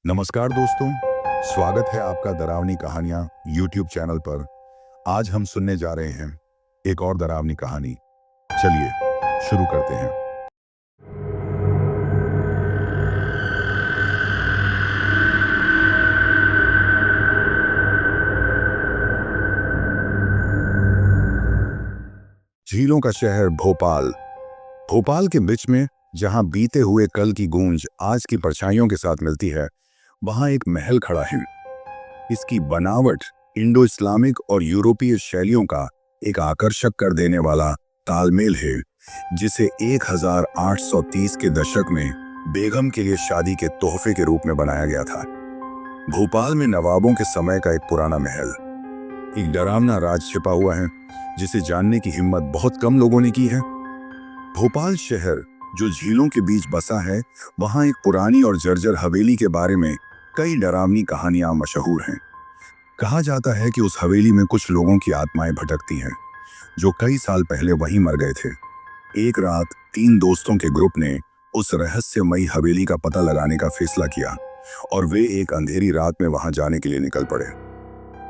नमस्कार दोस्तों, स्वागत है आपका डरावनी कहानियां YouTube चैनल पर। आज हम सुनने जा रहे हैं एक और डरावनी कहानी। चलिए शुरू करते हैं। झीलों का शहर भोपाल। भोपाल के बीच में जहां बीते हुए कल की गूंज आज की परछाइयों के साथ मिलती है, वहां एक महल खड़ा है। इसकी बनावट इंडो इस्लामिक और यूरोपीय शैलियों का एक आकर्षक कर देने वाला तालमेल है, जिसे 1830 के दशक में बेगम के लिए शादी के तोहफे के रूप में बनाया गया था। भोपाल में नवाबों के समय का एक पुराना महल, एक डरावना राज छिपा हुआ है जिसे जानने की हिम्मत बहुत कम लोगों ने की है। भोपाल शहर जो झीलों के बीच बसा है, वहां एक पुरानी और जर्जर हवेली के बारे में कई डरावनी कहानियां मशहूर हैं। कहा जाता है कि उस हवेली में कुछ लोगों की आत्माएं भटकती हैं, जो कई साल पहले वहीं मर गए थे। एक रात 3 दोस्तों के ग्रुप ने उस रहस्यमयी हवेली का पता लगाने का फैसला किया और वे एक अंधेरी रात में वहां जाने के लिए निकल पड़े।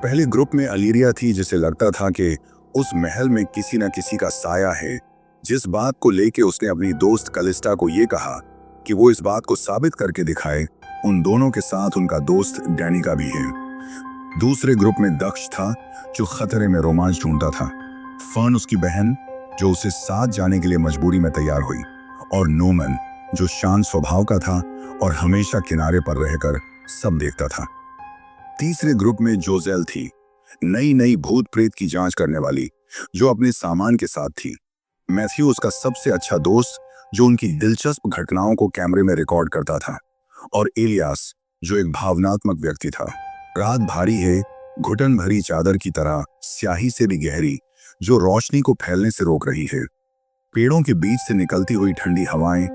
पहले ग्रुप में अलीरिया थी, जिसे लगता था कि उस महल में किसी न किसी का साया है। जिस बात को लेके उसने अपनी दोस्त कलिस्टा को ये कहा कि वो इस बात को साबित करके दिखाए। उन दोनों के साथ उनका दोस्त डैनिका भी है। दूसरे ग्रुप में दक्ष था, जो खतरे में रोमांच ढूंढता था। फर्न उसकी बहन, जो उसे साथ जाने के लिए मजबूरी में तैयार हुई, और नोमन, जो शांत स्वभाव का था और हमेशा किनारे पर रहकर सब देखता था। तीसरे ग्रुप में जोजेल थी, नई नई भूत प्रेत की जांच करने वाली, जो अपने सामान के साथ थी। मैथ्यू उसका सबसे अच्छा दोस्त, जो उनकी दिलचस्प घटनाओं को कैमरे में रिकॉर्ड करता था, और एलियास, जो एक भावनात्मक व्यक्ति था। रात भारी है, घुटन भरी चादर की तरह स्याही से भी गहरी, जो रोशनी को फैलने से रोक रही है। पेड़ों के बीच से निकलती हुई ठंडी हवाएं,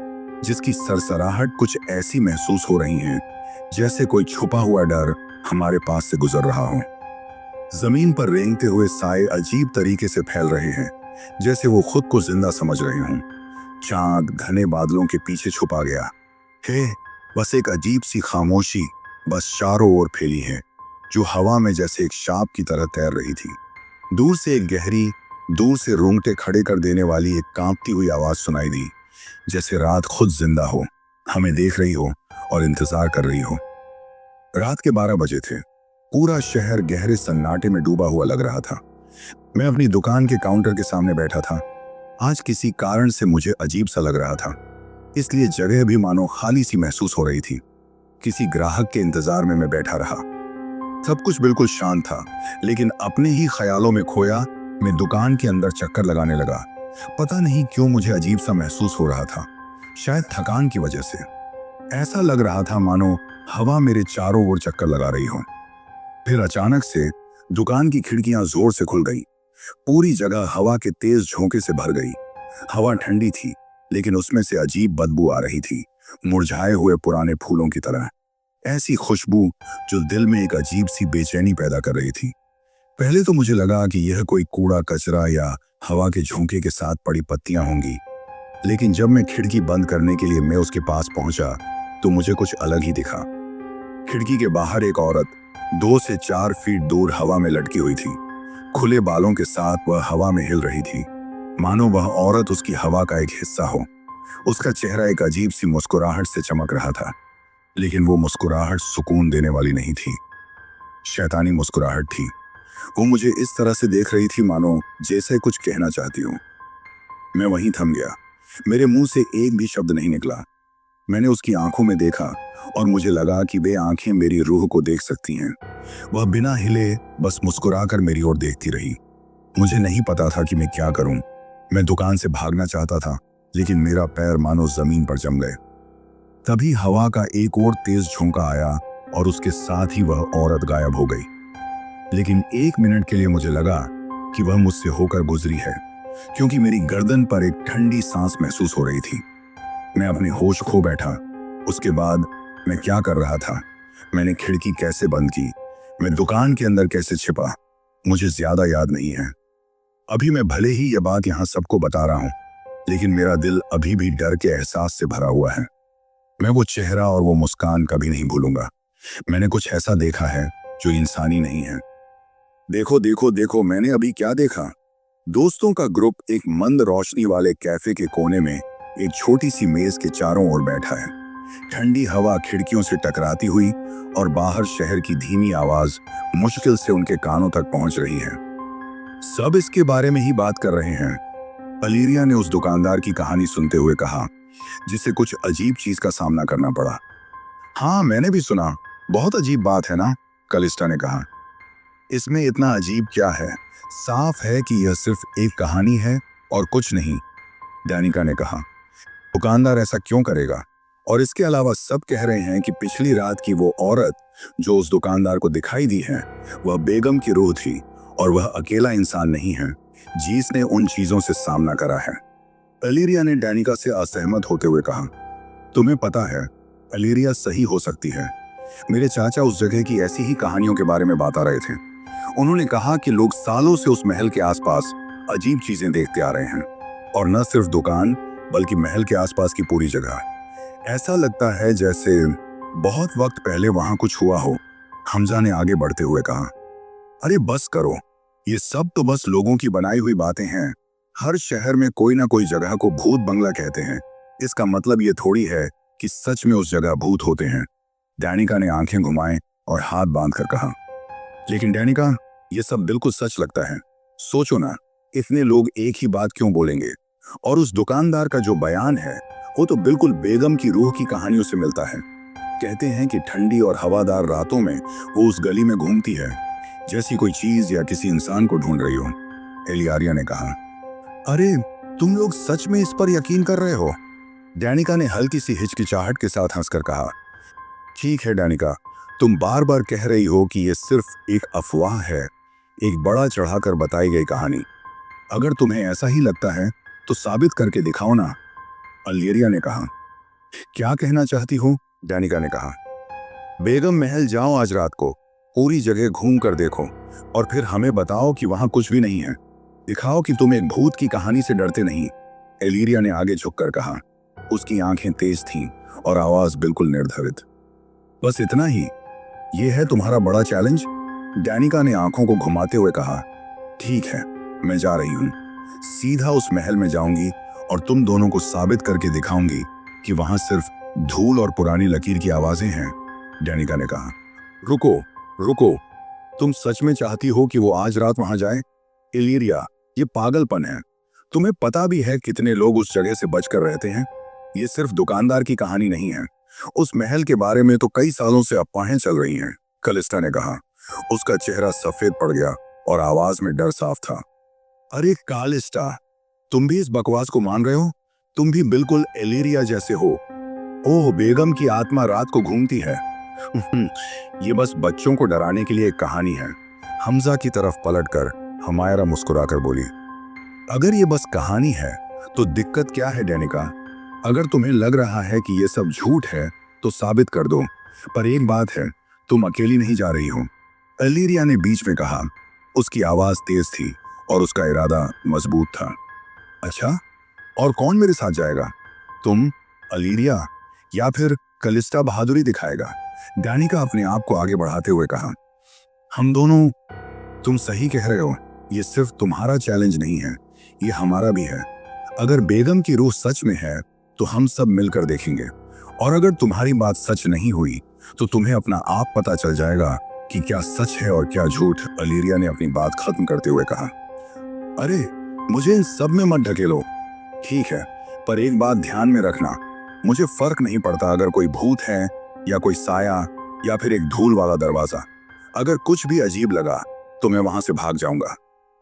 जिसकी सरसराहट कुछ ऐसी महसूस हो रही हैं जैसे कोई छुपा हुआ डर हमारे पास से गुजर रहा हो। जमीन पर रेंगते हुए साए अजीब तरीके से फैल रहे हैं, जैसे वो खुद को जिंदा समझ रहे हों। चांद घने बादलों के पीछे छुपा गया है। बस एक अजीब सी खामोशी बस चारों ओर फैली है, जो हवा में जैसे एक सांप की तरह तैर रही थी। दूर से एक गहरी, दूर से रोंगटे खड़े कर देने वाली एक कांपती हुई आवाज सुनाई दी, जैसे रात खुद जिंदा हो, हमें देख रही हो और इंतजार कर रही हो। रात के 12 बजे थे। पूरा शहर गहरे सन्नाटे में डूबा हुआ लग रहा था। मैं अपनी दुकान के काउंटर के सामने बैठा था। आज किसी कारण से मुझे अजीब सा लग रहा था, इसलिए जगह भी मानो खाली सी महसूस हो रही थी। किसी ग्राहक के इंतजार में मैं बैठा रहा। सब कुछ बिल्कुल शांत था, लेकिन अपने ही ख्यालों में खोया मैं दुकान के अंदर चक्कर लगाने लगा। पता नहीं क्यों मुझे अजीब सा महसूस हो रहा था, शायद थकान की वजह से। ऐसा लग रहा था मानो हवा मेरे चारों ओर चक्कर लगा रही हो। फिर अचानक से दुकान की खिड़कियां जोर से खुल गई। पूरी जगह हवा के तेज झोंके से भर गई। हवा ठंडी थी, लेकिन उसमें से अजीब बदबू आ रही थी, मुरझाए हुए पुराने फूलों की तरह। ऐसी खुशबू जो दिल में एक अजीब सी बेचैनी पैदा कर रही थी। पहले तो मुझे लगा कि यह कोई कूड़ा कचरा या हवा के झोंके के साथ पड़ी पत्तियां होंगी, लेकिन जब मैं खिड़की बंद करने के लिए मैं उसके पास पहुंचा, तो मुझे कुछ अलग ही दिखा। खिड़की के बाहर एक औरत 2 से 4 फीट दूर हवा में लटकी हुई थी। खुले बालों के साथ वह हवा में हिल रही थी, मानो वह औरत उसकी हवा का एक हिस्सा हो। उसका चेहरा एक अजीब सी मुस्कुराहट से चमक रहा था, लेकिन वो मुस्कुराहट सुकून देने वाली नहीं थी, शैतानी मुस्कुराहट थी। वो मुझे इस तरह से देख रही थी मानो जैसे कुछ कहना चाहती हूँ। मैं वहीं थम गया। मेरे मुंह से एक भी शब्द नहीं निकला। मैंने उसकी आंखों में देखा और मुझे लगा कि वे आंखें मेरी रूह को देख सकती हैं। वह बिना हिले बस मुस्कुराकर मेरी ओर देखती रही। मुझे नहीं पता था कि मैं क्या करूं। मैं दुकान से भागना चाहता था, लेकिन मेरा पैर मानो जमीन पर जम गए। तभी हवा का एक और तेज झोंका आया और उसके साथ ही वह औरत गायब हो गई। लेकिन 1 मिनट के लिए मुझे लगा कि वह मुझसे होकर गुजरी है, क्योंकि मेरी गर्दन पर एक ठंडी सांस महसूस हो रही थी। मैं अपने होश खो बैठा। उसके बाद मैं क्या कर रहा था, मैंने खिड़की कैसे बंद की, मैं दुकान के अंदर कैसे छिपा, मुझे ज्यादा याद नहीं है। अभी मैं भले ही यह बात यहाँ सबको बता रहा हूँ, लेकिन मेरा दिल अभी भी डर के एहसास से भरा हुआ है। मैं वो चेहरा और वो मुस्कान कभी नहीं भूलूंगा, मैंने कुछ ऐसा देखा है जो इंसानी नहीं है। देखो देखो देखो, मैंने अभी क्या देखा। दोस्तों का ग्रुप एक मंद रोशनी वाले कैफे के कोने में एक छोटी सी मेज के चारों ओर बैठा है। ठंडी हवा खिड़कियों से टकराती हुई और बाहर शहर की धीमी आवाज मुश्किल से उनके कानों तक पहुंच रही है। सब इसके बारे में ही बात कर रहे हैं। अलीरिया ने उस दुकानदार की कहानी सुनते हुए कहा, जिसे कुछ अजीब चीज का सामना करना पड़ा। हाँ, मैंने भी सुना। बहुत अजीब बात है ना, कलिस्टा ने कहा। इसमें इतना अजीब क्या है? साफ है कि यह सिर्फ एक कहानी है और कुछ नहीं, डैनिका ने कहा। दुकानदार ऐसा क्यों करेगा? और इसके अलावा सब कह रहे हैं कि पिछली रात की वो औरत जो उस दुकानदार को दिखाई दी है, वह बेगम की रूह थी और वह अकेला इंसान नहीं है जिसने उन चीजों से सामना करा है। अलीरिया ने डैनिका से असहमत होते हुए कहा, तुम्हें पता है, अलीरिया सही हो सकती है। मेरे चाचा उस जगह की ऐसी ही कहानियों के बारे में बता रहे थे। उन्होंने कहा कि लोग सालों से उस महल के आसपास अजीब चीजें देखते आ रहे हैं, और न सिर्फ दुकान बल्कि महल के आसपास की पूरी जगह। ऐसा लगता है जैसे बहुत वक्त पहले वहां कुछ हुआ हो। हमजा ने आगे बढ़ते हुए कहा, अरे बस करो, ये सब तो बस लोगों की बनाई हुई बातें हैं। हर शहर में कोई ना कोई जगह को भूत बंगला कहते हैं। इसका मतलब ये थोड़ी है कि सच में उस जगह भूत होते हैं। डैनिका ने आंखें घुमाए और हाथ बांधकर कहा, लेकिन डैनिका, ये सब बिल्कुल सच लगता है। सोचो ना, इतने लोग एक ही बात क्यों बोलेंगे? और उस दुकानदार का जो बयान है वो तो बिल्कुल बेगम की रूह की कहानियों से मिलता है। कहते हैं कि ठंडी और हवादार रातों में वो उस गली में घूमती है, जैसी कोई चीज या किसी इंसान को ढूंढ रही हो। एलियारिया ने कहा, अरे तुम लोग सच में इस पर यकीन कर रहे हो? डैनिका ने हल्की सी हिचकिचाहट के साथ हंसकर कहा, ठीक है डैनिका, तुम बार बार कह रही हो कि यह सिर्फ एक अफवाह है, एक बड़ा चढ़ाकर बताई गई कहानी। अगर तुम्हें ऐसा ही लगता है तो साबित करके दिखाओ ना, अलीरिया ने कहा। क्या कहना चाहती हो? डैनिका ने कहा, बेगम महल जाओ आज रात को, पूरी जगह घूम कर देखो और फिर हमें बताओ कि वहां कुछ भी नहीं है। दिखाओ कि तुम एक भूत की कहानी से डरते नहीं। एलिरिया ने आगे झुककर कहा। उसकी आंखें तेज थीं और आवाज बिल्कुल निर्धारित। बस इतना ही? यह है तुम्हारा बड़ा चैलेंज? डैनिका ने आंखों को घुमाते हुए कहा, ठीक है, मैं जा रही हूं। सीधा उस महल में जाऊंगी और तुम दोनों को साबित करके दिखाऊंगी कि वहां सिर्फ धूल और पुरानी लकीर की आवाजें हैं। डैनिका ने कहा, रुको रुको, तुम सच में चाहती हो कि वो आज रात वहां जाए? इलीरिया, ये पागलपन है। तुम्हें पता भी है कितने लोग उस जगह से बचकर रहते हैं। ये सिर्फ दुकानदार की कहानी नहीं है। उस महल के बारे में तो कई सालों से अफवाहें चल रही हैं, कलिस्टा ने कहा। उसका चेहरा सफेद पड़ गया और आवाज में डर साफ था। अरे कालिस्टा, तुम भी इस बकवास को मान रहे हो? तुम भी बिल्कुल एलिरिया जैसे हो। ओह, बेगम की आत्मा रात को घूमती है। ये बस बच्चों को डराने के लिए एक कहानी है। हमजा की तरफ पलटकर हमायरा मुस्कुराकर बोली, अगर ये बस कहानी है तो दिक्कत क्या है डैनिका? अगर तुम्हें लग रहा है कि ये सब झूठ है तो साबित कर दो, पर एक बात है, तुम अकेली नहीं जा रही हो। एलिरिया ने बीच में कहा। उसकी आवाज तेज थी और उसका इरादा मजबूत था। अच्छा, और कौन मेरे साथ जाएगा? तुम, एलिरिया, या फिर कलिस्टा बहादुरी दिखाएगा? डैनिका अपने आप को आगे बढ़ाते हुए कहा, हम दोनों। तुम सही कह रहे हो, ये सिर्फ तुम्हारा चैलेंज नहीं है, ये हमारा भी है। अगर बेगम की रूह सच में है तो हम सब मिलकर देखेंगे, और अगर तुम्हारी बात सच नहीं हुई तो तुम्हें अपना आप पता चल जाएगा कि क्या सच है और क्या झूठ। एलिरिया ने अपनी बात खत्म करते हुए कहा, अरे मुझे इन सब में मत ढकेलो। ठीक है, पर एक बात ध्यान में रखना, मुझे फर्क नहीं पड़ता अगर कोई भूत है या कोई साया या फिर एक धूल वाला दरवाजा। अगर कुछ भी अजीब लगा तो मैं वहां से भाग जाऊंगा।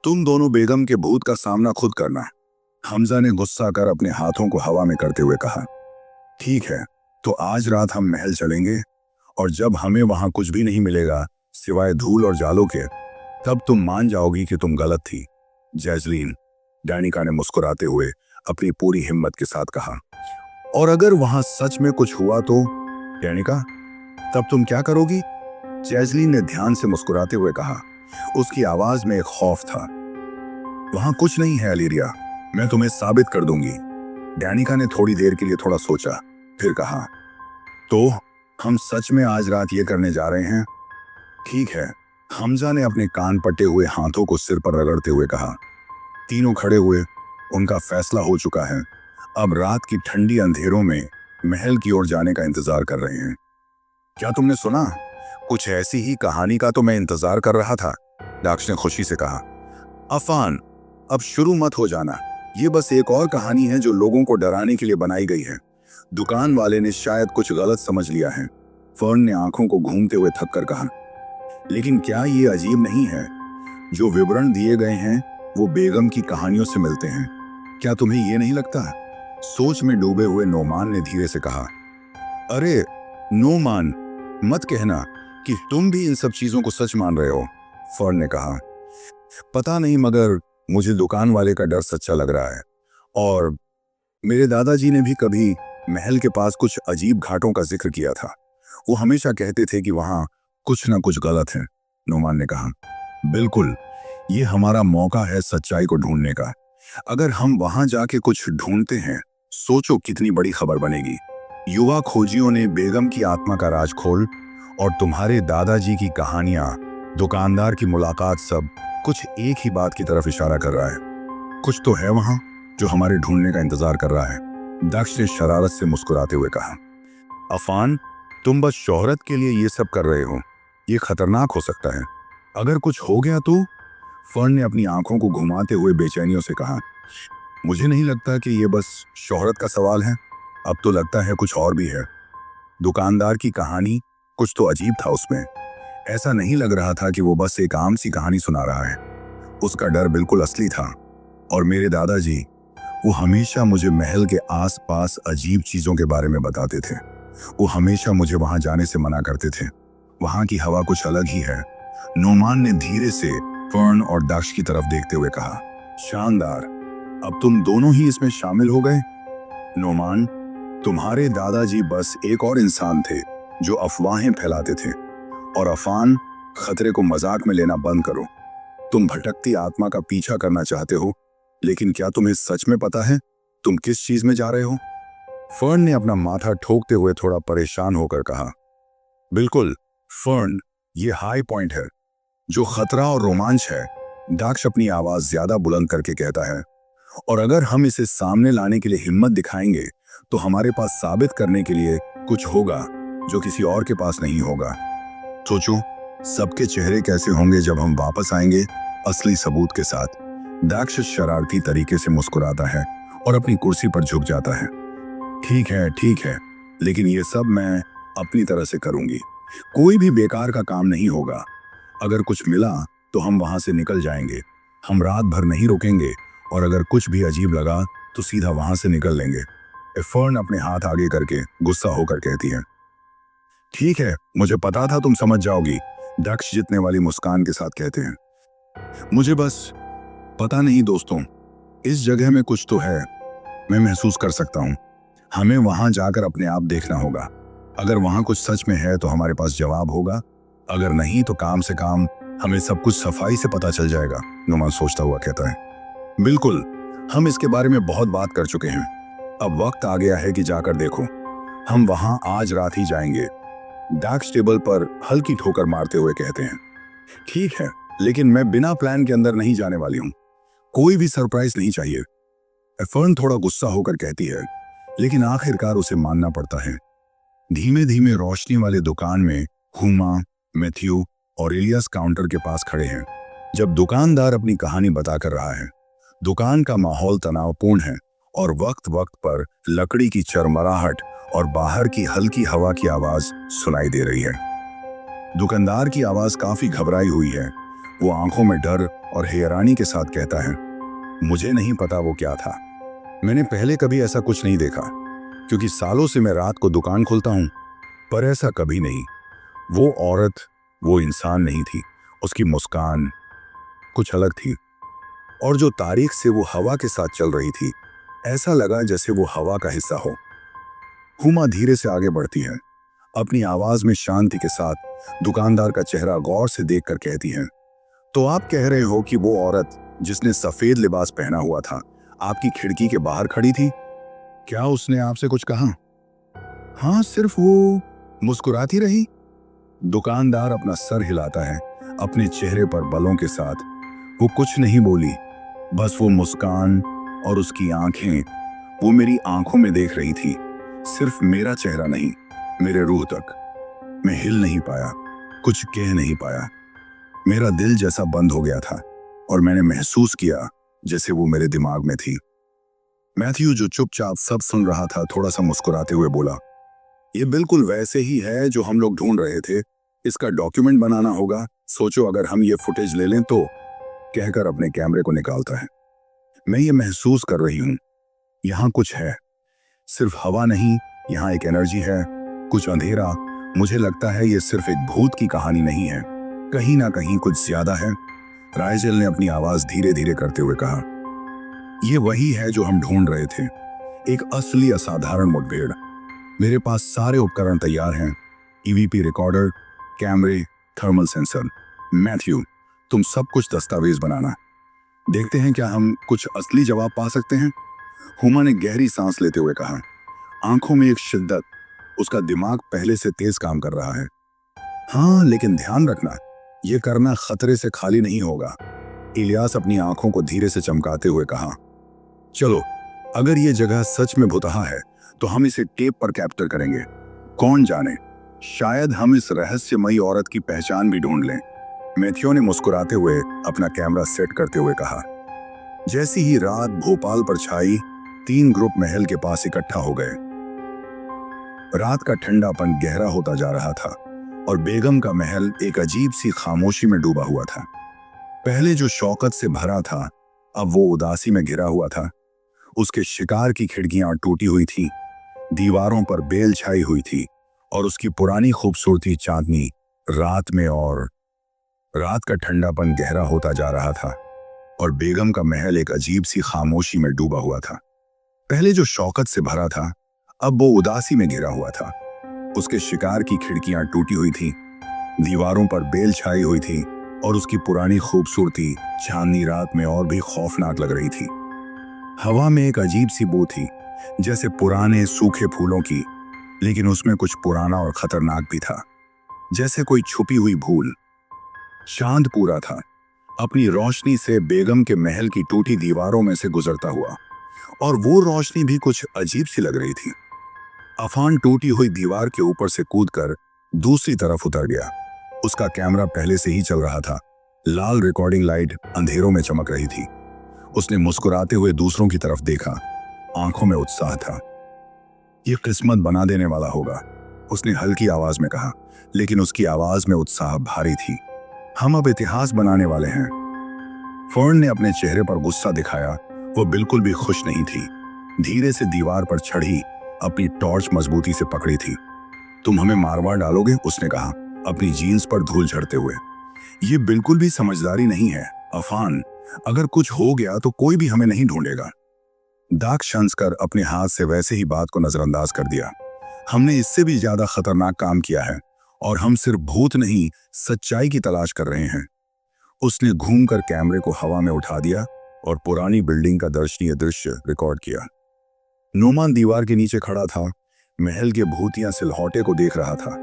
तुम दोनों बेगम के भूत का सामना खुद करना। हमजा ने गुस्सा कर अपने हाथों को हवा में करते हुए कहा, ठीक है, तो आज रात हम महल चलेंगे, और जब हमें वहां कुछ भी नहीं मिलेगा सिवाय धूल और जालों के, तब तुम मान जाओगी कि तुम गलत थी, जैजलीन। डैनिका ने मुस्कुराते हुए अपनी पूरी हिम्मत के साथ कहा, और अगर वहां सच में कुछ हुआ तो डैनिका, तब तुम क्या करोगी? जैजलीन ने ध्यान से मुस्कुराते हुए कहा। उसकी आवाज में एक खौफ था। वहां कुछ नहीं है एलिरिया, मैं तुम्हें साबित कर दूंगी। डैनिका ने थोड़ी देर के लिए थोड़ा सोचा, फिर कहा, तो हम सच में आज रात ये करने जा रहे हैं? ठीक है, हमजा ने अपने कान पट्टे हुए हाथों को सिर पर रगड़ते हुए कहा। तीनों खड़े हुए। उनका फैसला हो चुका है। अब रात की ठंडी अंधेरों में महल की ओर जाने का इंतजार कर रहे हैं। क्या तुमने सुना? कुछ ऐसी ही कहानी का तो मैं इंतजार कर रहा था, दाक्ष ने खुशी से कहा। अफान, अब शुरू मत हो जाना। ये बस एक और कहानी है जो लोगों को डराने के लिए बनाई गई है। दुकान वाले ने शायद कुछ गलत समझ लिया है, फर्न ने आंखों को घूमते हुए थक कर कहा। लेकिन क्या ये अजीब नहीं है? जो विवरण दिए गए हैं वो बेगम की कहानियों से मिलते हैं। क्या तुम्हें ये नहीं लगता? सोच में डूबे हुए नोमान ने धीरे से कहा। अरे नोमान, मत कहना कि तुम भी इन सब चीजों को सच मान रहे हो, फर्न ने कहा। पता नहीं, मगर मुझे दुकान वाले का डर सच्चा लग रहा है। और मेरे दादाजी ने भी कभी महल के पास कुछ अजीब घाटों का जिक्र किया था। वो हमेशा कहते थे कि वहां कुछ ना कुछ गलत है, नोमान ने कहा। बिल्कुल, ये हमारा मौका है सच्चाई को ढूंढने का। अगर हम वहां जाके कुछ ढूंढते हैं, सोचो कितनी बड़ी खबर बनेगी। युवा खोजियों ने बेगम की आत्मा का राज खोल और तुम्हारे दादाजी की कहानियां, दुकानदार की मुलाकात, सब कुछ एक ही बात की तरफ इशारा कर रहा है। कुछ तो है वहां जो हमारे ढूंढने का इंतजार कर रहा है, दक्ष ने शरारत से मुस्कुराते हुए कहा। अफान, तुम बस शोहरत के लिए ये सब कर रहे हो। ये खतरनाक हो सकता है। अगर कुछ हो गया तो? फर्न ने अपनी आंखों को घुमाते हुए बेचैनियों से कहा। मुझे नहीं लगता कि ये बस शोहरत का सवाल है। अब तो लगता है कुछ और भी है। दुकानदार की कहानी, कुछ तो अजीब था उसमें। ऐसा नहीं लग रहा था कि वो बस एक आम सी कहानी सुना रहा है। उसका डर बिल्कुल असली था। और मेरे दादाजी, वो हमेशा मुझे महल के आसपास अजीब चीजों के बारे में बताते थे। वो हमेशा मुझे वहां जाने से मना करते थे। वहां की हवा कुछ अलग ही है, नोमान ने धीरे से फर्न और दक्ष की तरफ देखते हुए कहा। शानदार, अब तुम दोनों ही इसमें शामिल हो गए। नोमान, तुम्हारे दादाजी बस एक और इंसान थे जो अफवाहें फैलाते थे। और अफान, खतरे को मजाक में लेना बंद करो। तुम भटकती आत्मा का पीछा करना चाहते हो, लेकिन क्या तुम्हें सच में पता है तुम किस चीज में जा रहे हो? फर्न ने अपना माथा ठोकते हुए थोड़ा परेशान होकर कहा। बिल्कुल फर्न, ये हाई पॉइंट है, जो खतरा और रोमांच है, दक्ष अपनी आवाज ज्यादा बुलंद करके कहता है। और अगर हम इसे सामने लाने के लिए हिम्मत दिखाएंगे तो हमारे पास साबित करने के लिए कुछ होगा जो किसी और के पास नहीं होगा। सोचो, सबके चेहरे कैसे होंगे जब हम वापस आएंगे असली सबूत के साथ। दक्ष शरारती तरीके से मुस्कुराता है और अपनी कुर्सी पर झुक जाता है। ठीक है, लेकिन ये सब मैं अपनी तरह से करूंगी। कोई भी बेकार का काम नहीं होगा। अगर कुछ मिला तो हम वहां से निकल जाएंगे। हम रात भर नहीं रुकेंगे और अगर कुछ भी अजीब लगा तो सीधा वहां से निकल लेंगे। फर्न अपने हाथ आगे करके गुस्सा होकर कहती है। ठीक है, मुझे पता था तुम समझ जाओगी, दक्ष जीतने वाली मुस्कान के साथ कहते हैं। मुझे बस पता नहीं दोस्तों, इस जगह में कुछ तो है। मैं महसूस कर सकता हूँ। हमें वहां जाकर अपने आप देखना होगा। अगर वहां कुछ सच में है तो हमारे पास जवाब होगा, अगर नहीं तो काम से काम हमें सब कुछ सफाई से पता चल जाएगा, नुमान सोचता हुआ कहता है। बिल्कुल, हम इसके बारे में बहुत बात कर चुके हैं। अब वक्त आ गया है कि जाकर देखो। हम वहां आज रात ही जाएंगे, दक्ष टेबल पर हल्की ठोकर मारते हुए कहते हैं। ठीक है, लेकिन मैं बिना प्लान के अंदर नहीं जाने वाली हूँ। कोई भी सरप्राइज नहीं चाहिए, फर्न थोड़ा गुस्सा होकर कहती है, लेकिन आखिरकार उसे मानना पड़ता है। धीमे धीमे रोशनी वाले दुकान में हुमा, मैथ्यू और इलियस काउंटर के पास खड़े हैं। जब दुकानदार अपनी कहानी बताकर रहा है, दुकान का माहौल तनावपूर्ण है और वक्त वक्त पर लकड़ी की चरमराहट और बाहर की हल्की हवा की आवाज सुनाई दे रही है। दुकानदार की आवाज काफी घबराई हुई है। वो आंखों में डर और हैरानी के साथ कहता है, मुझे नहीं पता वो क्या था। मैंने पहले कभी ऐसा कुछ नहीं देखा, क्योंकि सालों से मैं रात को दुकान खोलता हूं, पर ऐसा कभी नहीं। वो औरत, वो इंसान नहीं थी। उसकी मुस्कान कुछ अलग थी, और जो तारीख से वो हवा के साथ चल रही थी, ऐसा लगा जैसे वो हवा का हिस्सा हो। हुमा धीरे से आगे बढ़ती है, अपनी आवाज में शांति के साथ दुकानदार का चेहरा गौर से देखकर कहती है, तो आप कह रहे हो कि वो औरत जिसने सफेद लिबास पहना हुआ था आपकी खिड़की के बाहर खड़ी थी? क्या उसने आपसे कुछ कहा? हाँ, सिर्फ वो मुस्कुराती रही। दुकानदार अपना सर हिलाता है, अपने चेहरे पर बलों के साथ। वो कुछ नहीं बोली, बस वो मुस्कान और उसकी आंखें, वो मेरी आंखों में देख रही थी। सिर्फ मेरा चेहरा नहीं, मेरे रूह तक। मैं हिल नहीं पाया, कुछ कह नहीं पाया। मेरा दिल जैसा बंद हो गया था और मैंने महसूस किया जैसे वो मेरे दिमाग में थी। मैथ्यू, जो चुपचाप सब सुन रहा था, थोड़ा सा मुस्कुराते हुए बोला, ये बिल्कुल वैसे ही है जो हम लोग ढूंढ रहे थे। इसका डॉक्यूमेंट बनाना होगा। सोचो अगर हम ये फुटेज ले लें तो। कहकर अपने कैमरे को निकालता है। मैं ये महसूस कर रही हूं, यहाँ कुछ है। सिर्फ हवा नहीं, यहाँ एक एनर्जी है, कुछ अंधेरा। मुझे लगता है ये सिर्फ एक भूत की कहानी नहीं है, कहीं ना कहीं कुछ ज्यादा है। राइजेल ने अपनी आवाज धीरे धीरे करते हुए कहा, ये वही है जो हम ढूंढ रहे थे, एक असली असाधारण मुठभेड़। मेरे पास सारे उपकरण तैयार हैं, ईवीपी रिकॉर्डर, कैमरे, थर्मल सेंसर। मैथ्यू, तुम सब कुछ दस्तावेज बनाना। देखते हैं क्या हम कुछ असली जवाब पा सकते हैं। हुमा ने गहरी सांस लेते हुए कहा, आंखों में एक शिद्दत। उसका दिमाग पहले से तेज काम कर रहा है। हाँ, लेकिन ध्यान रखना, यह करना खतरे से खाली नहीं होगा। इलियास अपनी आंखों को धीरे से चमकाते हुए कहा, चलो, अगर ये जगह सच में भुतहा है तो हम इसे टेप पर कैप्चर करेंगे। कौन जाने, शायद हम इस रहस्यमयी औरत की पहचान भी ढूंढ लें। मैथ्यू ने मुस्कुराते हुए अपना कैमरा सेट करते हुए कहा। जैसी ही रात भोपाल पर छाई, 3 ग्रुप महल के पास इकट्ठा हो गए। रात का ठंडापन गहरा होता जा रहा था और बेगम का महल एक अजीब सी खामोशी में डूबा हुआ था। पहले जो शौकत से भरा था, अब वो उदासी में घिरा हुआ था। उसके शिकार की खिड़कियां टूटी हुई थी, दीवारों पर बेल छाई हुई थी और उसकी पुरानी खूबसूरती चांदनी रात में। और रात का ठंडापन गहरा होता जा रहा था और बेगम का महल एक अजीब सी खामोशी में डूबा हुआ था। पहले जो शौकत से भरा था, अब वो उदासी में घिरा हुआ था। उसके शिकार की खिड़कियां टूटी हुई थी, दीवारों पर बेल छाई हुई थी और उसकी पुरानी खूबसूरती चांदनी रात में और भी खौफनाक लग रही थी। हवा में एक अजीब सी बू थी, जैसे पुराने सूखे फूलों की, लेकिन उसमें कुछ पुराना और खतरनाक भी था, जैसे कोई छुपी हुई भूल। चांद पूरा था, अपनी रोशनी से बेगम के महल की टूटी दीवारों में से गुजरता हुआ, और वो रोशनी भी कुछ अजीब सी लग रही थी। अफान टूटी हुई दीवार के ऊपर से कूदकर दूसरी तरफ उतर गया। उसका कैमरा पहले से ही चल रहा था। लाल रिकॉर्डिंग लाइट अंधेरों में चमक रही थी। उसने मुस्कुराते हुए दूसरों की तरफ देखा, आंखों में उत्साह था। ये किस्मत बना देने वाला होगा, उसने हल्की आवाज में कहा, लेकिन उसकी आवाज में उत्साह भारी थी। हम अब इतिहास बनाने वाले हैं। फर्न ने अपने चेहरे पर गुस्सा दिखाया। वो बिल्कुल भी खुश नहीं थी। धीरे से दीवार पर चढ़ी, अपनी टॉर्च मजबूती से पकड़ी थी। तुम हमें मारवा डालोगे, उसने कहा, अपनी जीन्स पर धूल झड़ते हुए। ये बिल्कुल भी समझदारी नहीं है अफान। अगर कुछ हो गया तो कोई भी हमें नहीं ढूंढेगा। दाक्षंस्कर अपने हाथ से वैसे ही बात को नजरअंदाज कर दिया। हमने इससे भी ज्यादा खतरनाक काम किया है और हम सिर्फ भूत नहीं, सच्चाई की तलाश कर रहे हैं। उसने घूमकर कैमरे को हवा में उठा दिया और पुरानी बिल्डिंग का दर्शनीय दृश्य रिकॉर्ड किया। नोमान दीवार के नीचे खड़ा था, महल के भूतिया सिलहौटे को देख रहा था।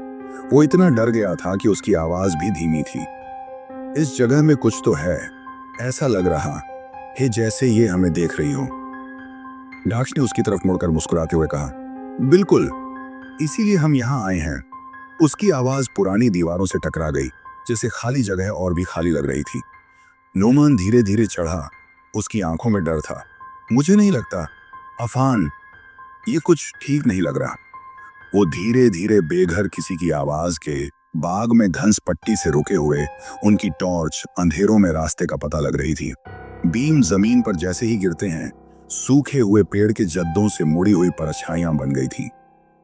वो इतना डर गया था कि उसकी आवाज भी धीमी थी। इस जगह में कुछ तो है, ऐसा लग रहा है जैसे ये हमें देख रही हो। डाक्ष ने उसकी तरफ मुड़कर मुस्कुराते हुए कहा, बिल्कुल, इसीलिए हम यहाँ आए हैं। उसकी आवाज पुरानी दीवारों से टकरा गई, जैसे खाली जगह और भी खाली लग रही थी। नोमान धीरे धीरे चढ़ा, उसकी आंखों में डर था। मुझे नहीं लगता अफान, ये कुछ ठीक नहीं लग रहा। वो धीरे धीरे बेघर किसी की आवाज के बाग में घंस पट्टी से रुके हुए, उनकी टॉर्च अंधेरों में रास्ते का पता लग रही थी। बीम जमीन पर जैसे ही गिरते हैं, सूखे हुए पेड़ के जद्दों से मुड़ी हुई परछाइयां बन गई थी।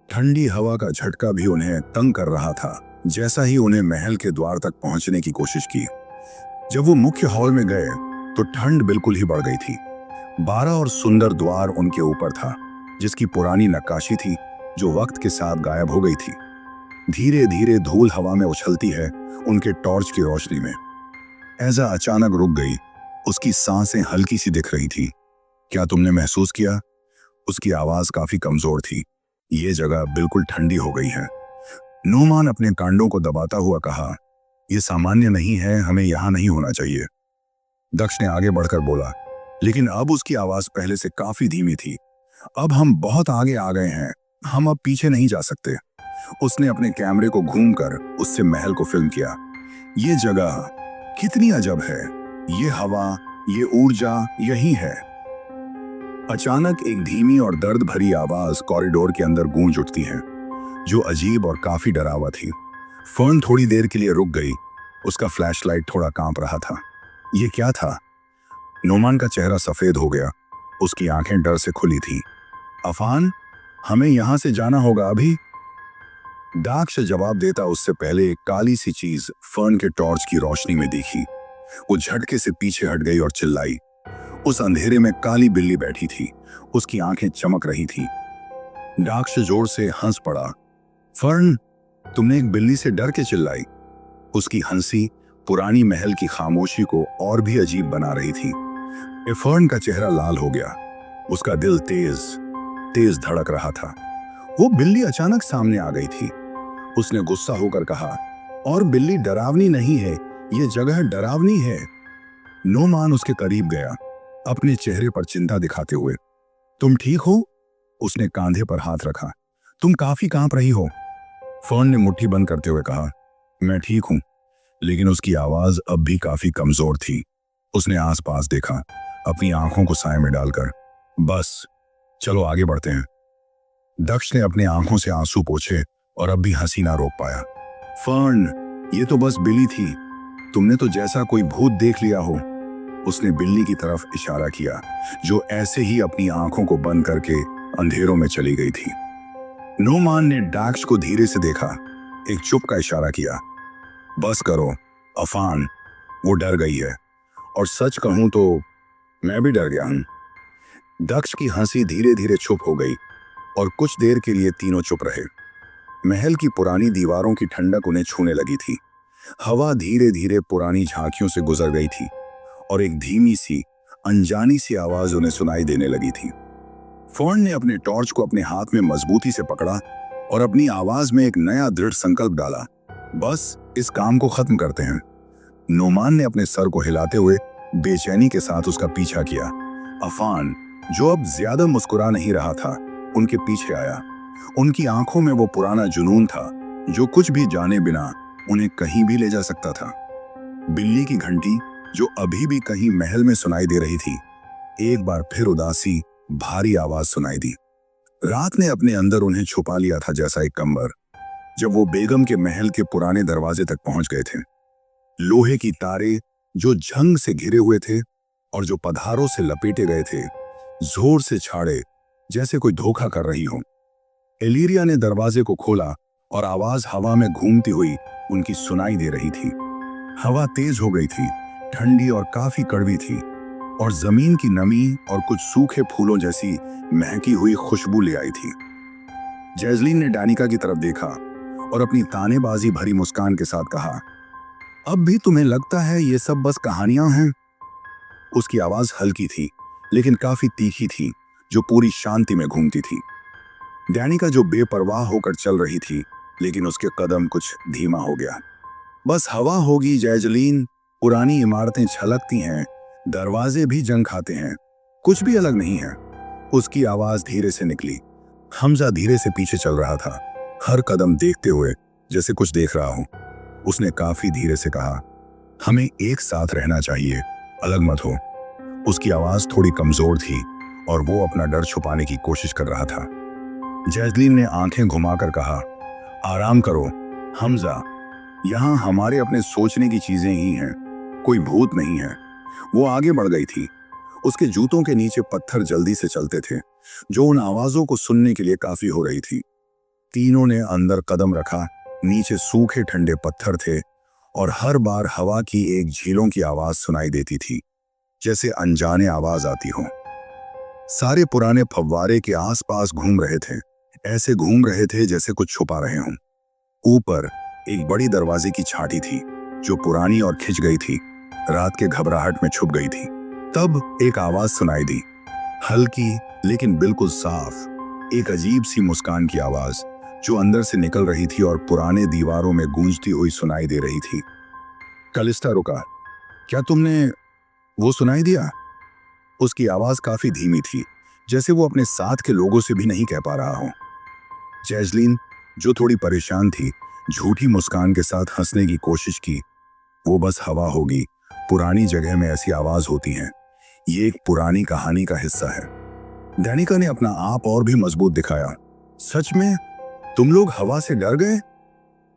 ठंडी हवा का झटका भी उन्हें तंग कर रहा था। जैसा ही उन्हें महल के द्वार तक पहुंचने की कोशिश की, जब वो मुख्य हॉल में गए तो ठंड बिल्कुल ही बढ़ गई थी। 12 और सुंदर द्वार उनके ऊपर था, जिसकी पुरानी नक्काशी थी जो वक्त के साथ गायब हो गई थी। धीरे धीरे धूल हवा में उछलती है उनके टॉर्च की रोशनी में। ऐजा अचानक रुक गई, उसकी सांसें हल्की सी दिख रही थी। क्या तुमने महसूस किया? उसकी आवाज काफी कमजोर थी। ये जगह बिल्कुल ठंडी हो गई है। नोमान अपने कांडों को दबाता हुआ कहा, यह सामान्य नहीं है, हमें यहां नहीं होना चाहिए। दक्ष ने आगे बढ़कर बोला, लेकिन अब उसकी आवाज पहले से काफी धीमी थी। अब हम बहुत आगे आ गए हैं, हम अब पीछे नहीं जा सकते। उसने अपने कैमरे को घूमकर उससे महल को फिल्म किया। ये जगह कितनी अजब है, ये हवा, ये ऊर्जा यही है। अचानक एक धीमी और दर्द भरी आवाज कॉरिडोर के अंदर गूंज उठती है, जो अजीब और काफी डरावा थी। फर्न थोड़ी देर के लिए रुक गई, उसका फ्लैशलाइट थोड़ा कांप रहा था। ये क्या था? नोमान का चेहरा सफेद हो गया, उसकी आंखें डर से खुली थीं। अफान, हमें यहां से जाना होगा अभी। दाक्ष जवाब देता उससे पहले एक काली सी चीज फर्न के टॉर्च की रोशनी में दिखी। वो झटके से पीछे हट गई और चिल्लाई। उस अंधेरे में काली बिल्ली बैठी थी, उसकी आंखें चमक रही थी। दाक्ष जोर से हंस पड़ा। फर्न, तुमने एक बिल्ली से डर के चिल्लाई। उसकी हंसी पुरानी महल की खामोशी को और भी अजीब बना रही थी। फर्न का चेहरा लाल हो गया, उसका दिल तेज तेज धड़क रहा था। वो बिल्ली अचानक सामने आ गई थी। उसने गुस्सा होकर कहा, और बिल्ली डरावनी नहीं है, ये जगह डरावनी है। नोमान उसके करीब गया, अपने चेहरे पर चिंता दिखाते हुए। तुम ठीक हो? उसने कंधे पर हाथ रखा। तुम काफी कांप रही हो। फर्न ने मुट्ठी बंद करते हुए कहा, मैं ठीक हूं, लेकिन उसकी आवाज अब भी काफी कमजोर थी। उसने आसपास देखा, अपनी आंखों को साए में डालकर। बस चलो आगे बढ़ते हैं। दक्ष ने अपने आंखों से आंसू पोंछे और अब भी हंसी ना रोक पाया। फर्न, ये तो बस बिल्ली थी, तुमने तो जैसा कोई भूत देख लिया हो। उसने बिल्ली की तरफ इशारा किया, जो ऐसे ही अपनी आंखों को बंद करके अंधेरों में चली गई थी। नोमान ने दाक्ष को धीरे से देखा, एक चुप का इशारा किया। बस करो अफान, वो डर गई है, और सच कहूं तो मैं भी डर गया हूं। दक्ष की हंसी धीरे धीरे चुप हो गई और कुछ देर के लिए तीनों चुप रहे। महल की पुरानी दीवारों की ठंडक उन्हें छूने लगी थी। हवा धीरे धीरे पुरानी झांकियों से गुजर गई थी और एक धीमी सी अनजानी सी आवाज उन्हें सुनाई देने लगी थी। फर्न ने अपने टॉर्च को अपने हाथ में मजबूती से पकड़ा और अपनी आवाज में एक नया दृढ़ संकल्प डाला। बस इस काम को खत्म करते हैं। नोमान ने अपने सर को हिलाते हुए बेचैनी के साथ उसका पीछा किया। अफान, जो अब ज्यादा मुस्कुरा नहीं रहा था, उनके पीछे आया। उनकी आंखों में वो पुराना जुनून था जो कुछ भी जाने बिना उन्हें कहीं भी ले जा सकता था। बिल्ली की घंटी, जो अभी भी कहीं महल में सुनाई दे रही थी, एक बार फिर उदासी भारी आवाज सुनाई दी। रात ने अपने अंदर उन्हें छुपा लिया था, जैसा एक कंबर। जब वो बेगम के महल के पुराने दरवाजे तक पहुंच गए थे, लोहे की तारे जो जंग से घिरे हुए थे और जो पधारों से लपेटे गए थे, जोर से छाड़े जैसे कोई धोखा कर रही हो। एलिरिया ने दरवाजे को खोला और आवाज हवा में घूमती हुई उनकी सुनाई दे रही थी। हवा तेज हो गई थी, ठंडी और काफी कड़वी थी, और जमीन की नमी और कुछ सूखे फूलों जैसी महकी हुई खुशबू ले आई थी। जैजलीन ने डानिका की तरफ देखा और अपनी तानेबाजी भरी मुस्कान के साथ कहा, अब भी तुम्हें लगता है ये सब बस कहानियां हैं? उसकी आवाज हल्की थी लेकिन काफी तीखी थी, जो पूरी शांति में घूमती थी। डैनिका जो बेपरवाह होकर चल रही थी, लेकिन उसके कदम कुछ धीमा हो गया। बस हवा होगी जैजलीन, पुरानी इमारतें छलकती हैं, दरवाजे भी जंग खाते हैं, कुछ भी अलग नहीं है। उसकी आवाज धीरे से निकली। हमजा धीरे से पीछे चल रहा था, हर कदम देखते हुए जैसे कुछ देख रहा हो। उसने काफी धीरे से कहा, हमें एक साथ रहना चाहिए, अलग मत हो। उसकी आवाज थोड़ी कमजोर थी और वो अपना डर छुपाने की कोशिश कर रहा था। जैजलीन ने आंखें घुमाकर कहा, आराम करो हमजा, यहाँ हमारे अपने सोचने की चीजें ही हैं, कोई भूत नहीं है। वो आगे बढ़ गई थी। उसके जूतों के नीचे पत्थर जल्दी से चलते थे, जो उन आवाजों को सुनने के लिए काफी हो रही थी। तीनों ने अंदर कदम रखा। नीचे सूखे ठंडे पत्थर थे और हर बार हवा की एक झीलों की आवाज सुनाई देती थी, जैसे अनजाने आवाज आती हो। सारे पुराने फव्वारे के आसपास घूम रहे थे, ऐसे घूम रहे थे जैसे कुछ छुपा रहे हों। ऊपर एक बड़ी दरवाजे की छाटी थी, जो पुरानी और खिंच गई थी, रात के घबराहट में छुप गई थी। तब एक आवाज सुनाई दी, हल्की लेकिन बिल्कुल साफ, एक अजीब सी मुस्कान की आवाज, जो अंदर से निकल रही थी और पुराने दीवारों में गूंजती हुई सुनाई दे रही थी। कलिस्टा रुका। क्या तुमने वो सुनाई दिया? उसकी आवाज काफी धीमी थी, जैसे वो अपने साथ के लोगों से भी नहीं कह पा रहा हो। जैजलीन, जो थोड़ी परेशान थी, झूठी मुस्कान के साथ हंसने की कोशिश की। वो बस हवा होगी, पुरानी जगह में ऐसी आवाज होती है। ये एक पुरानी कहानी का हिस्सा है। डैनिका ने अपना आप और भी मजबूत दिखाया। सच में? तुम लोग हवा से डर गए?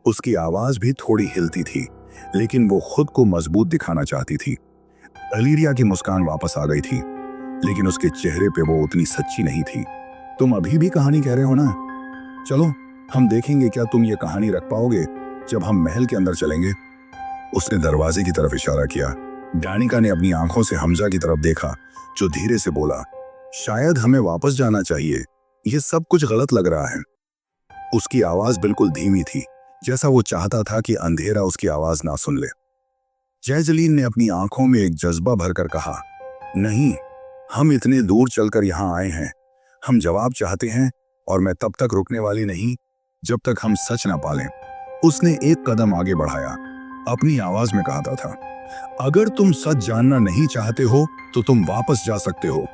उसकी आवाज भी थोड़ी हिलती थी, लेकिन वो खुद को मजबूत दिखाना चाहती थी। अलीरिया की मुस्कान वापस आ गई थी, लेकिन उसके चेहरे पे वो उतनी सच्ची नहीं थी। तुम अभी भी कहानी कह रहे हो ना? चलो, हम देखेंगे क्या तुम ये कहानी रख पाओगे जब हम महल के अंदर चलेंगे। उसने दरवाजे की तरफ इशारा किया। डैनिका ने अपनी आंखों से हमजा की तरफ देखा, जो धीरे से बोला, शायद हमें वापस जाना चाहिए, ये सब कुछ गलत लग रहा है। उसकी आवाज बिल्कुल धीमी थी, जैसा वो चाहता था कि अंधेरा उसकी आवाज ना सुन ले। जैजलीन ने अपनी आंखों में एक जज्बा भरकर कहा, नहीं, हम इतने दूर चलकर यहां आए हैं, हम जवाब चाहते हैं, और मैं तब तक रुकने वाली नहीं जब तक हम सच ना पालें। उसने एक कदम आगे बढ़ाया, अपनी आवाज में कहता था, अगर तुम सच जानना नहीं चाहते हो तो तुम वापस जा सकते हो।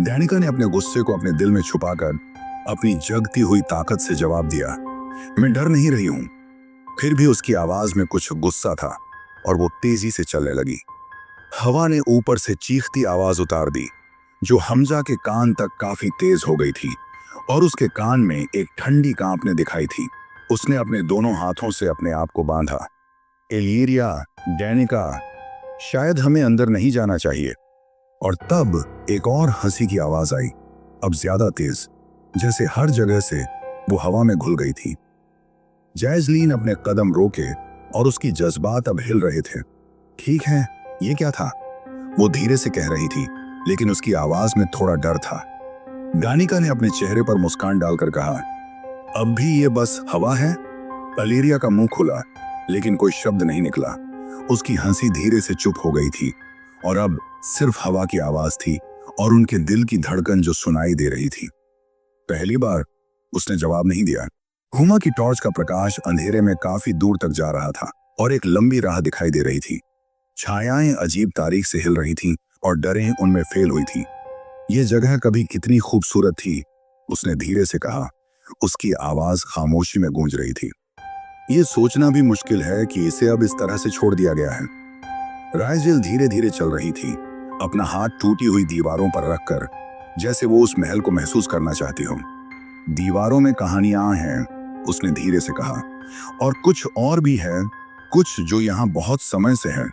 डैनिका ने अपने गुस्से को अपने दिल में छुपाकर अपनी जगती हुई ताकत से जवाब दिया, मैं डर नहीं रही हूं। फिर भी उसकी आवाज में कुछ गुस्सा था और वो तेजी से चलने लगी। हवा ने ऊपर से चीखती आवाज उतार दी, जो हमजा के कान तक काफी तेज हो गई थी, और उसके कान में एक ठंडी कांपने दिखाई थी। उसने अपने दोनों हाथों से अपने आप को बांधा। एलिरिया, डैनिका, शायद हमें अंदर नहीं जाना चाहिए। और तब एक और हंसी की आवाज आई, अब ज्यादा तेज, जैसे हर जगह से वो हवा में घुल गई थी। जैजलीन अपने कदम रोके और उसकी जज्बात अब हिल रहे थे। ठीक है, ये क्या था? वो धीरे से कह रही थी, लेकिन उसकी आवाज में थोड़ा डर था। डैनिका ने अपने चेहरे पर मुस्कान डालकर कहा, अब भी ये बस हवा है? अलीरिया का मुंह खुला, लेकिन कोई शब्द नहीं निकला। उसकी हंसी धीरे से चुप हो गई थी, और अब सिर्फ हवा की आवाज थी और उनके दिल की धड़कन जो सुनाई दे रही थी। पहली बार उसने जवाब नहीं दिया। हुमा की टॉर्च का प्रकाश अंधेरे में काफी दूर तक जा रहा था और एक लंबी राह दिखाई दे रही थी। छायाएं अजीब तारीख से हिल रही थीं और डरें उनमें फेल हुई थी। ये जगह कभी कितनी खूबसूरत थी, उसने धीरे से कहा। उसकी आवाज खामोशी में गूंज रही थी। ये सोचना भी मुश्किल है कि इसे अब इस तरह से छोड़ दिया गया है। रायजिल धीरे धीरे चल रही थी, अपना हाथ टूटी हुई दीवारों पर रखकर, जैसे वो उस महल को महसूस करना चाहती हो। दीवारों में कहानियां हैं, उसने धीरे से कहा, और कुछ और भी है, कुछ जो यहाँ बहुत समय से है।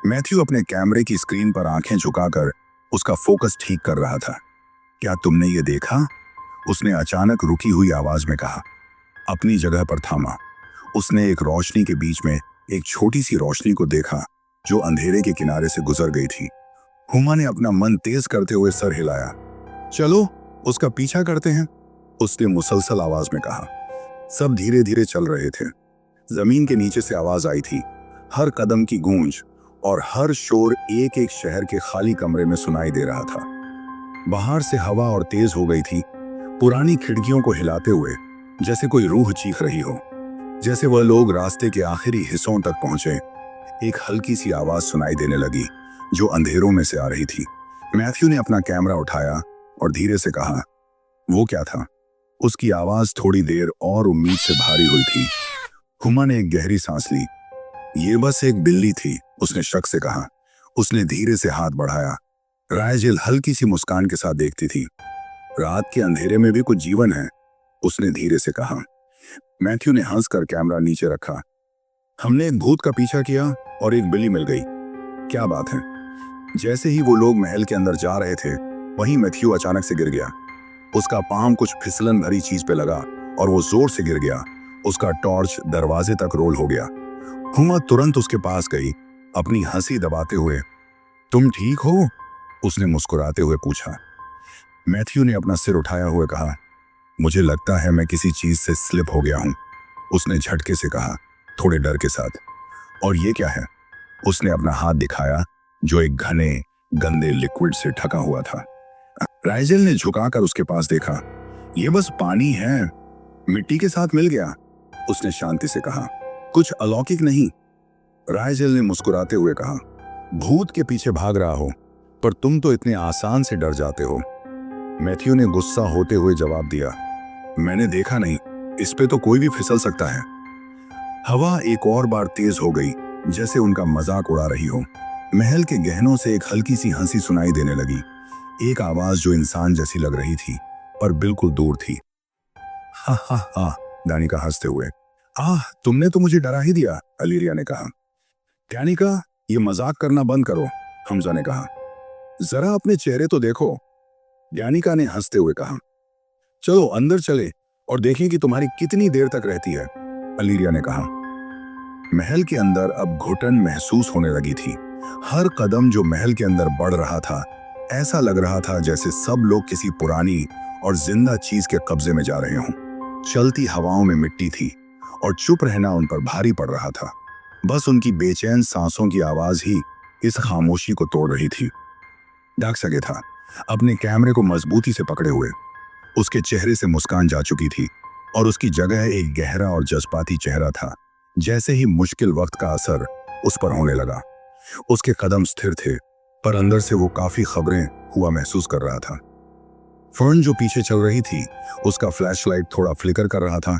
मैथ्यू अपने कैमरे की स्क्रीन पर आंखें झुकाकर उसका फोकस ठीक कर रहा था। क्या तुमने ये देखा? उसने अचानक रुकी हुई आवाज में कहा। अपनी जगह पर थामा। उसने एक रोशनी के बीच में एक छोटी सी रोशनी को देखा, जो अंधेरे के किनारे से गुजर गई थी। हुमा ने अपना मन तेज करते हुए सर हिलाया। चलो, उसका पीछा करते हैं, उसने मुसलसल आवाज में कहा। सब धीरे धीरे चल रहे थे। जमीन के नीचे से आवाज आई थी, हर कदम की गूंज और हर शोर एक एक शहर के खाली कमरे में सुनाई दे रहा था। बाहर से हवा और तेज हो गई थी, पुरानी खिड़कियों को हिलाते हुए, जैसे कोई रूह चीख रही हो। जैसे वह लोग रास्ते के आखिरी हिस्सों तक पहुंचे, एक हल्की सी आवाज सुनाई देने लगी, जो अंधेरों में से आ रही थी। मैथ्यू ने अपना कैमरा उठाया और धीरे से कहा, वो क्या था? उसकी आवाज थोड़ी देर और उम्मीद से भारी हुई थी। हुमा ने एक गहरी सांस ली। ये बस एक बिल्ली थी, उसने शक से कहा। उसने धीरे से हाथ बढ़ाया। रायजिल हल्की सी मुस्कान के साथ देखती थी। रात के अंधेरे में भी कुछ जीवन है, उसने धीरे से कहा। मैथ्यू ने हंसकर कैमरा नीचे रखा। हमने एक भूत का पीछा किया और एक बिल्ली मिल गई। क्या बात है? जैसे ही वो लोग महल के अंदर जा रहे थे, वहीं मैथ्यू अचानक से गिर गया। उसका पांव कुछ फिसलन भरी चीज पे लगा और वो जोर से गिर गया। उसका टॉर्च दरवाजे तक रोल हो गया। हुमा तुरंत उसके पास गई, अपनी हंसी दबाते हुए। तुम ठीक हो? उसने मुस्कुराते हुए पूछा। मैथ्यू ने अपना सिर उठाया हुए कहा, मुझे लगता है मैं किसी चीज से स्लिप हो गया हूं, उसने झटके से कहा, थोड़े डर के साथ। और ये क्या है? उसने अपना हाथ दिखाया, जो एक घने गंदे लिक्विड से ढका हुआ था। रायजिल ने झुकाकर उसके पास देखा। ये बस पानी है, मिट्टी के साथ मिल गया, उसने शांति से कहा। कुछ अलौकिक नहीं, रायजेल ने मुस्कुराते हुए कहा। भूत के पीछे भाग रहा हो, पर तुम तो इतने आसान से डर जाते हो। मैथ्यू ने गुस्सा होते हुए जवाब दिया, मैंने देखा नहीं, इस पे तो कोई भी फिसल सकता है। हवा एक और बार तेज हो गई, जैसे उनका मजाक उड़ा रही हो। महल के गहनों से एक हल्की सी हंसी सुनाई देने लगी, एक आवाज जो इंसान जैसी लग रही थी पर बिल्कुल दूर थी। हा हा हा, दानिका हंसते हुए। तुमने तो मुझे डरा ही दिया, अलीरिया ने कहा। दानिका, ये मजाक करना बंद करो, हमजा ने कहा। जरा अपने चेहरे तो देखो, दानिका ने हंसते हुए कहा। चलो अंदर चले और देखें कि तुम्हारी कितनी देर तक रहती है, अलीरिया ने कहा। महल के अंदर अब घुटन महसूस होने लगी थी। हर कदम जो महल के अंदर बढ़ रहा था, ऐसा लग रहा था जैसे सब लोग किसी पुरानी और जिंदा चीज के कब्जे में जा रहे हों। चलती हवाओं में मिट्टी थी और चुप रहना उन पर भारी पड़ रहा था। बस उनकी बेचैन सांसों की आवाज ही इस खामोशी को तोड़ रही थी। डाक सके था अपने कैमरे को मजबूती से पकड़े हुए। उसके चेहरे से मुस्कान जा चुकी थी और उसकी जगह एक गहरा और जज्बाती चेहरा था। जैसे ही मुश्किल वक्त का असर उस पर होने लगा। उसके कदम स्थिर थे, पर अंदर से वो काफी खबरें हुआ महसूस कर रहा था। फर्न जो पीछे चल रही थी, उसका फ्लैशलाइट थोड़ा फ्लिकर कर रहा था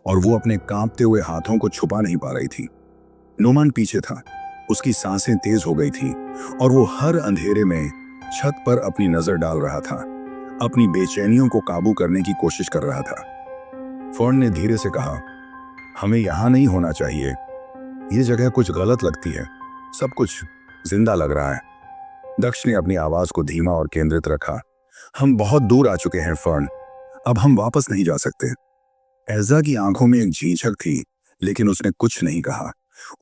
और वो अपने कांपते हुए हाथों को छुपा नहीं पा रही थी। नोमान पीछे था, उसकी सांसें तेज हो गई थी और वो हर अंधेरे में छत पर अपनी नजर डाल रहा था, अपनी बेचैनियों को काबू करने की कोशिश कर रहा था। फर्न ने धीरे से कहा, हमें यहां नहीं होना चाहिए, ये जगह कुछ गलत लगती है, सब कुछ जिंदा लग रहा है। दक्ष ने अपनी आवाज को धीमा और केंद्रित रखा। हम बहुत दूर आ चुके हैं फर्न, अब हम वापस नहीं जा सकते। एल्जा की आंखों में एक झिझक थी, लेकिन उसने कुछ नहीं कहा।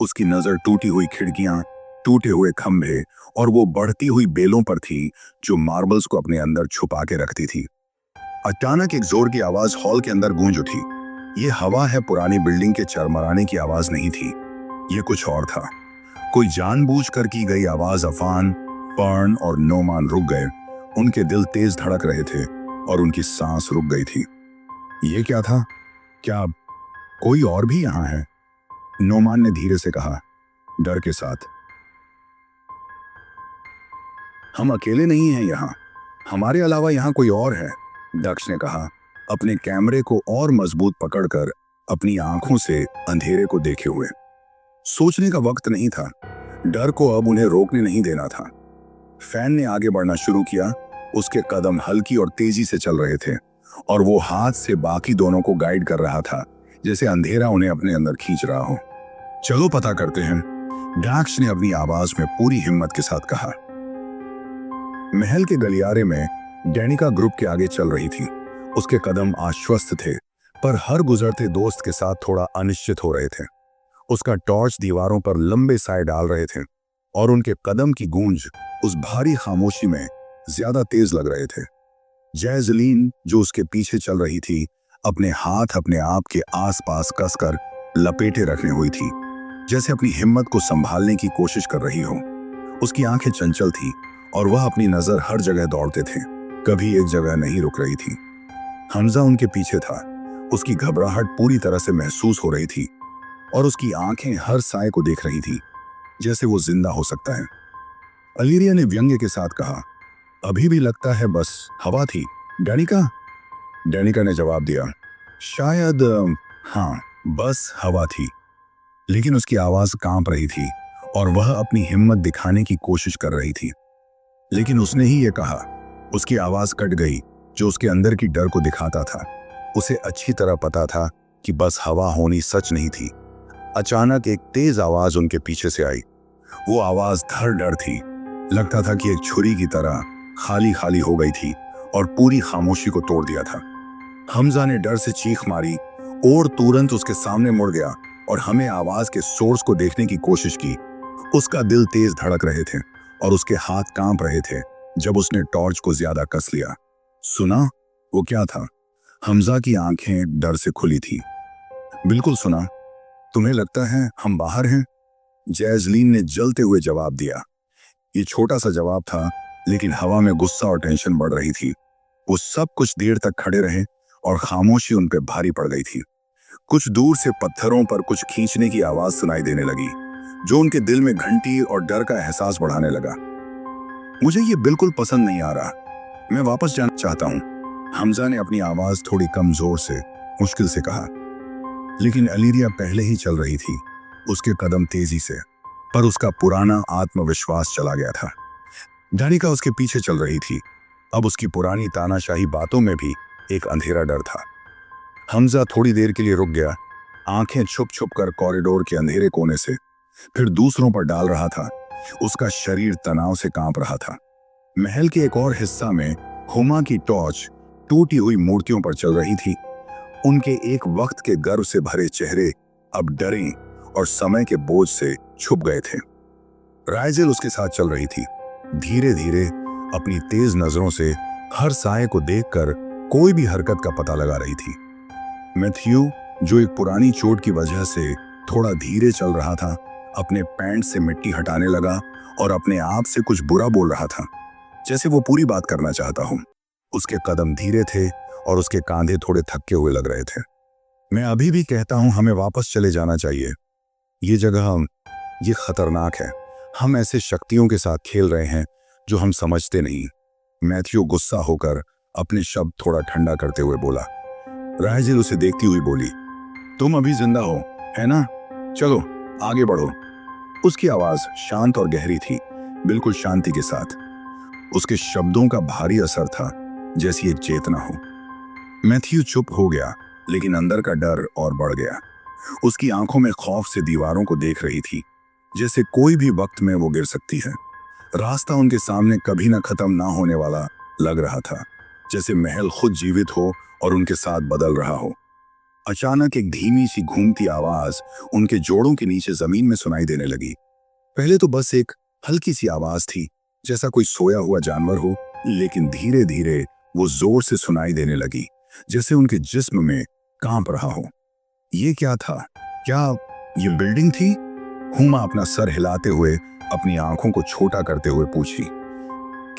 उसकी नजर टूटी हुई खिड़कियां, टूटे हुए खंभे और वो बढ़ती हुई बेलों पर थी जो मार्बल्स को अपने अंदर छुपा के रखती थी। अचानक एक जोर की आवाज हॉल के अंदर गूंज उठी। ये हवा है, पुरानी बिल्डिंग के चरमराने की आवाज नहीं थी, ये कुछ और था। कोई जानबूझकर की गई आवाज। अफान, फर्न और नोमान रुक गए। उनके दिल तेज धड़क रहे थे और उनकी सांस रुक गई थी। ये क्या था? क्या कोई और भी यहां है? नोमान ने धीरे से कहा, डर के साथ। हम अकेले नहीं हैं यहाँ, हमारे अलावा यहाँ कोई और है, दक्ष ने कहा, अपने कैमरे को और मजबूत पकड़कर अपनी आंखों से अंधेरे को देखे हुए। सोचने का वक्त नहीं था, डर को अब उन्हें रोकने नहीं देना था। फैन ने आगे बढ़ना शुरू किया, उसके कदम हल्की और तेजी से चल रहे थे और वो हाथ से बाकी दोनों को गाइड कर रहा था, जैसे अंधेरा उन्हें अपने अंदर खींच रहा हो। चलो पता करते हैं, डैक्स ने अपनी आवाज में पूरी हिम्मत के साथ कहा। महल के गलियारे में डैनिका ग्रुप के आगे चल रही थी। उसके कदम आश्वस्त थे, पर हर गुजरते दोस्त के साथ थोड़ा अनिश्चित हो रहे थे। उसका टॉर्च दीवारों पर लंबे साए डाल रहे थे और उनके कदम की गूंज उस भारी खामोशी में ज्यादा तेज लग रहे थे। जैजलीन जो उसके पीछे चल रही थी, अपने हाथ अपने आप के आसपास कसकर लपेटे रखने हुई थी, जैसे अपनी हिम्मत को संभालने की कोशिश कर रही हो। उसकी आंखें चंचल थी और वह अपनी नजर हर जगह दौड़ते थे, कभी एक जगह नहीं रुक रही थी। हमजा उनके पीछे था, उसकी घबराहट पूरी तरह से महसूस हो रही थी और उसकी आंखें हर साए को देख रही थी, जैसे वो जिंदा हो सकता है। अलीरिया ने व्यंग्य के साथ कहा, अभी भी लगता है बस हवा थी, डैनिका? डैनिका ने जवाब दिया, शायद हाँ, बस हवा थी। लेकिन उसकी आवाज कांप रही थी और वह अपनी हिम्मत दिखाने की कोशिश कर रही थी। लेकिन उसने ही ये कहा, उसकी आवाज कट गई जो उसके अंदर की डर को दिखाता था। उसे अच्छी तरह पता था कि बस हवा होनी सच नहीं थी। अचानक एक तेज आवाज उनके पीछे से आई। वो आवाज धड़ डर थी, लगता था कि एक छुरी की तरह खाली खाली हो गई थी और पूरी खामोशी को तोड़ दिया था। हमजा ने डर से चीख मारी और तुरंत उसके सामने मुड़ गया और हमें आवाज के सोर्स को देखने की कोशिश की। उसका दिल तेज धड़क रहे थे और उसके हाथ कांप रहे थे जब उसने टॉर्च को ज्यादा कस लिया। सुना? वो क्या था? हमजा की आंखें डर से खुली थी। बिल्कुल सुना। तुम्हें लगता है हम बाहर हैं? जैजलीन ने जलते हुए जवाब दिया। ये छोटा सा जवाब था, लेकिन हवा में गुस्सा और टेंशन बढ़ रही थी। वो सब कुछ देर तक खड़े रहे और खामोशी उन पर भारी पड़ गई थी। कुछ दूर से पत्थरों पर कुछ खींचने की आवाज सुनाई देने लगी, जो उनके दिल में घंटी और डर का एहसास बढ़ाने लगा। मुझे ये बिल्कुल पसंद नहीं आ रहा, मैं वापस जाना चाहता हूँ, हमजा ने अपनी आवाज थोड़ी कम जोर से मुश्किल से कहा। लेकिन अलीरिया पहले ही चल रही थी, उसके कदम तेजी से, पर उसका पुराना आत्मविश्वास चला गया था। दानिका उसके पीछे चल रही थी। अब उसकी पुरानी तानाशाही बातों में भी एक अंधेरा डर था। हमजा थोड़ी देर के लिए रुक गया, आंखें छुप छुप कर कॉरिडोर के अंधेरे कोने से फिर दूसरों पर डाल रहा था। उसका शरीर तनाव से कांप रहा था। महल के एक और हिस्सा में हुमा की टॉर्च टूटी हुई मूर्तियों पर चल रही थी। उनके एक वक्त के गर्व से भरे चेहरे अब डरे और समय के बोझ से छुप गए थे। राइजेल उसके साथ चल रही थी, धीरे धीरे अपनी तेज नजरों से हर साए को देखकर कोई भी हरकत का पता लगा रही थी। मैथ्यू, जो एक पुरानी चोट की वजह से थोड़ा धीरे चल रहा था, अपने पैंट से मिट्टी हटाने लगा और अपने आप से कुछ बुरा बोल रहा था, जैसे वो पूरी बात करना चाहता हो। उसके कदम धीरे थे और उसके कांधे थोड़े थके हुए लग रहे थे। मैं अभी भी कहता हूं, हमें वापस चले जाना चाहिए। ये जगह, ये खतरनाक है। हम ऐसे शक्तियों के साथ खेल रहे हैं जो हम समझते नहीं। मैथ्यू गुस्सा होकर अपने शब्द थोड़ा ठंडा करते हुए बोला। राइजेल उसे देखती हुई बोली, तुम अभी जिंदा हो, है ना? चलो आगे बढ़ो। उसकी आवाज शांत और गहरी थी, बिल्कुल शांति के साथ। उसके शब्दों का भारी असर था, जैसी एक चेतना हो। मैथ्यू चुप हो गया, लेकिन अंदर का डर और बढ़ गया। उसकी आंखों में खौफ से दीवारों को देख रही थी, जैसे कोई भी वक्त में वो गिर सकती है। रास्ता उनके सामने कभी ना खत्म ना होने वाला लग रहा था, जैसे महल खुद जीवित हो और उनके साथ बदल रहा हो। अचानक एक धीमी सी घूमती आवाज उनके जोड़ों के नीचे जमीन में सुनाई देने लगी। पहले तो बस एक हल्की सी आवाज थी, जैसा कोई सोया हुआ जानवर हो, लेकिन धीरे धीरे वो जोर से सुनाई देने लगी, जैसे उनके जिस्म में कांप रहा हो। ये क्या था? क्या ये बिल्डिंग थी? हुमा अपना सर हिलाते हुए अपनी आंखों को छोटा करते हुए पूछी।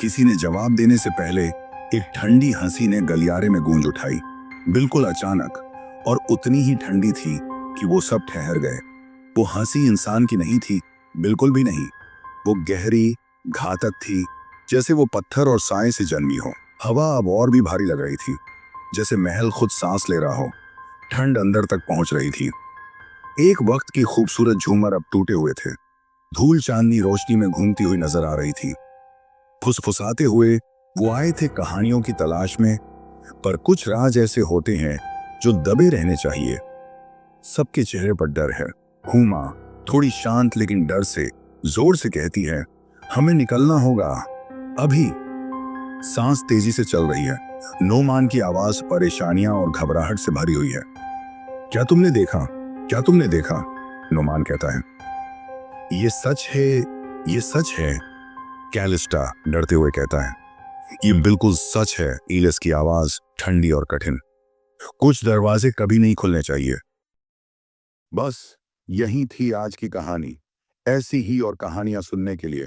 किसी ने जवाब देने से पहले एक ठंडी हंसी ने गलियारे में गूंज उठाई, बिल्कुल अचानक, और उतनी ही ठंडी थी कि वो सब ठहर गए। वो हंसी इंसान की नहीं थी, बिल्कुल भी नहीं। वो गहरी, घातक थी, जैसे वो पत्थर और साए से जन्मी हो। हवा अब और भी भारी लग रही थी, जैसे महल खुद सांस ले रहा हो। ठंड अंदर तक पहुंच रही थी। एक वक्त की खूबसूरत झूमर अब टूटे हुए थे। धूल चांदनी रोशनी में घूमती हुई नजर आ रही थी। फुसफुसाते हुए वो आए थे कहानियों की तलाश में, पर कुछ राज ऐसे होते हैं जो दबे रहने चाहिए। सबके चेहरे पर डर है। हुमा थोड़ी शांत लेकिन डर से जोर से कहती है, हमें निकलना होगा अभी। सांस तेजी से चल रही है। नोमान की आवाज परेशानियां और घबराहट से भरी हुई है। क्या तुमने देखा? क्या तुमने देखा? नोमान कहता है। ये सच है, ये सच है, कैलिस्टा डरते हुए कहता है। ये बिल्कुल सच है, इलिस की आवाज ठंडी और कठिन। कुछ दरवाजे कभी नहीं खुलने चाहिए। बस यही थी आज की कहानी। ऐसी ही और कहानियां सुनने के लिए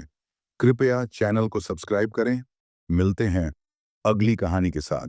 कृपया चैनल को सब्सक्राइब करें। मिलते हैं अगली कहानी के साथ।